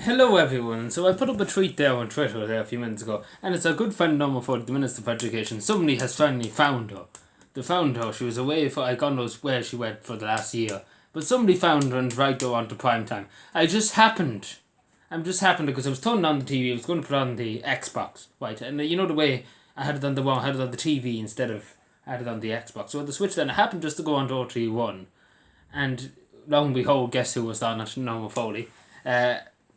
Hello everyone. So I put up a tweet there on Twitter there a few minutes ago, and it's our good friend Norma Foley, the Minister for Education. Somebody has finally found her. They found her. She was away for God knows where she went for the last year, but somebody found her and dragged her onto prime time. I'm just happened because I was turning on the TV. I was going to put on the Xbox, right? And you know the way I had it on the wall, I had it on the TV instead of I had it on the Xbox. So the switch then I happened just to go on to OT1, and lo and behold, guess who was on it? Norma Foley.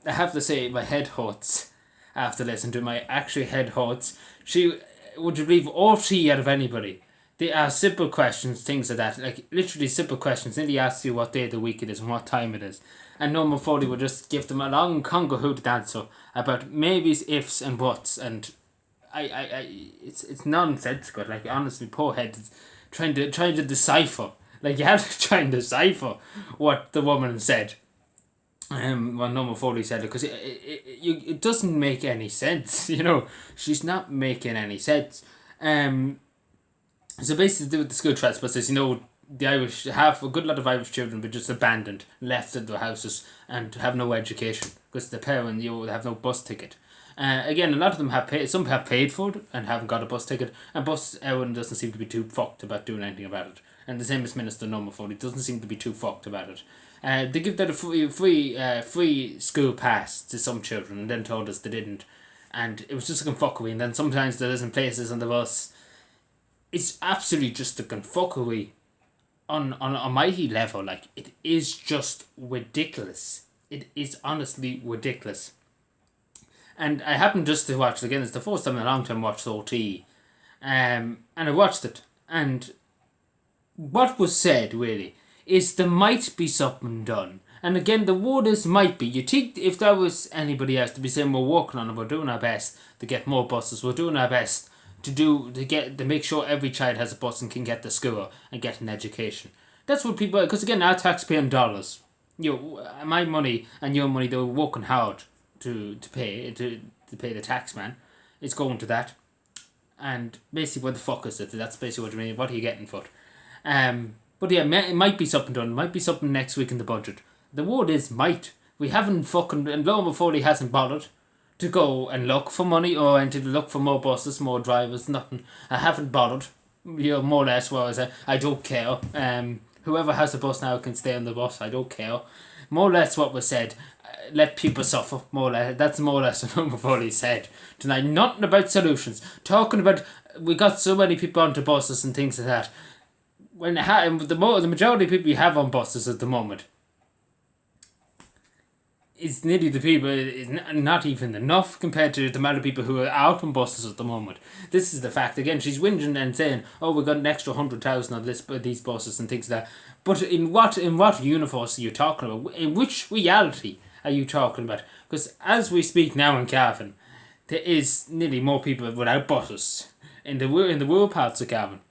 I have to say, my head hurts after listening to my actual head hurts. She would you believe RT out of anybody. They ask simple questions, things like that, like literally simple questions. Then he asks you what day of the week it is and what time it is, and Norman Foley would just give them a long convoluted answer about maybes, ifs, and buts, and it's nonsensical. Like honestly, poor head is trying to decipher. Like you have to try and decipher what the woman said. Well, Norma Foley said it because it doesn't make any sense. She's not making any sense. So basically, with the school trespassers, the Irish have a good lot of Irish children, but just abandoned, left at their houses, and have no education because the parent have no bus ticket. Again, a lot of them have paid. Some have paid for it and haven't got a bus ticket, and everyone doesn't seem to be too fucked about doing anything about it. And the same as Minister Norma Foley doesn't seem to be too fucked about it. They give that a free school pass to some children, and then told us they didn't, and it was just a fuckery. And then sometimes there isn't places on the bus. It's absolutely just a fuckery on a mighty level. Like it is just ridiculous. It is honestly ridiculous. And I happened just to watch it again. It's the first time in a long time I watched OT. And I watched it. And what was said, really, is there might be something done. And again, the word is might be. You think if there was anybody else to be saying we're working on it, we're doing our best to get more buses, we're doing our best to make sure every child has a bus and can get to school and get an education. That's what people, because again, our taxpaying dollars, my money and your money, they were working hard to pay the tax man. It's going to that. And basically, what the fuck is it? That's basically what you mean. What are you getting for it? But yeah, it might be something done. It might be something next week in the budget. The word is might. We haven't fucking, and lo and behold, he hasn't bothered to go and look for money or and to look for more buses, more drivers, nothing. I haven't bothered. More or less, whereas I don't care. Whoever has a bus now can stay on the bus. I don't care. More or less what was said. Let people suffer. More or less. That's more or less what Norma Foley said tonight. Nothing about solutions. Talking about we got so many people onto buses and things like that. When the majority of people you have on buses at the moment, it's nearly the people is not even enough compared to the amount of people who are out on buses at the moment. This is the fact. Again, she's whinging and saying, "Oh, we got an extra 100,000 on these buses and things like that." But in what universe are you talking about? In which reality are you talking about? Because as we speak now in Cavan, there is nearly more people without buses in the rural parts of Cavan.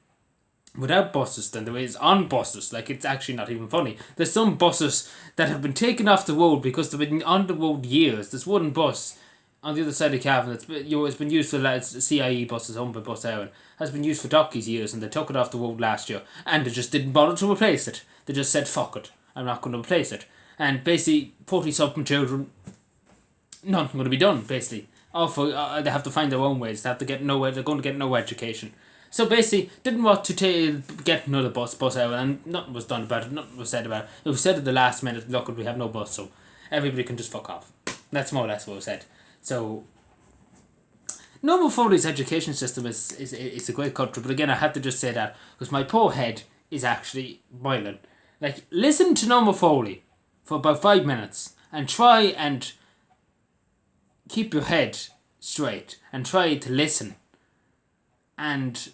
Without buses than there is on buses. Like, it's actually not even funny. There's some buses that have been taken off the road because they've been on the road years. There's one bus on the other side of Cavan that's it's been used for CIE buses owned by Bus Éireann, has been used for Dockies years, and they took it off the road last year and they just didn't bother to replace it. They just said, fuck it, I'm not going to replace it. And basically 40 something children, nothing going to be done basically. They have to find their own ways. They have to get nowhere. They're going to get no education. So basically, didn't want to get another bus out, and nothing was done about it, nothing was said about it. It was said at the last minute, look, we have no bus, so everybody can just fuck off. That's more or less what was said. So, Norma Foley's education system is a great country, but again, I had to just say that, because my poor head is actually boiling. Like, listen to Norma Foley for about 5 minutes, and try and keep your head straight, and try to listen. And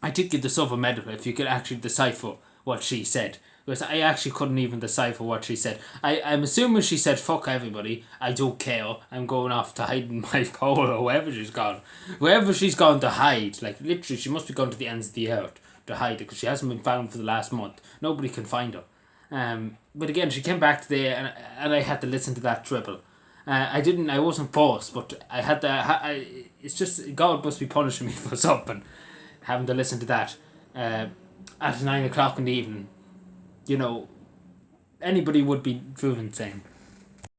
I did give the silver medal if you could actually decipher what she said. Because I actually couldn't even decipher what she said. I'm assuming she said, fuck everybody, I don't care, I'm going off to hide in my pole or wherever she's gone. Wherever she's gone to hide, like literally she must be going to the ends of the earth to hide it because she hasn't been found for the last month. Nobody can find her. But again, she came back today and I had to listen to that dribble. I wasn't forced, but I had to, it's just, God must be punishing me for something, having to listen to that, at 9 o'clock in the evening. Anybody would be driven insane.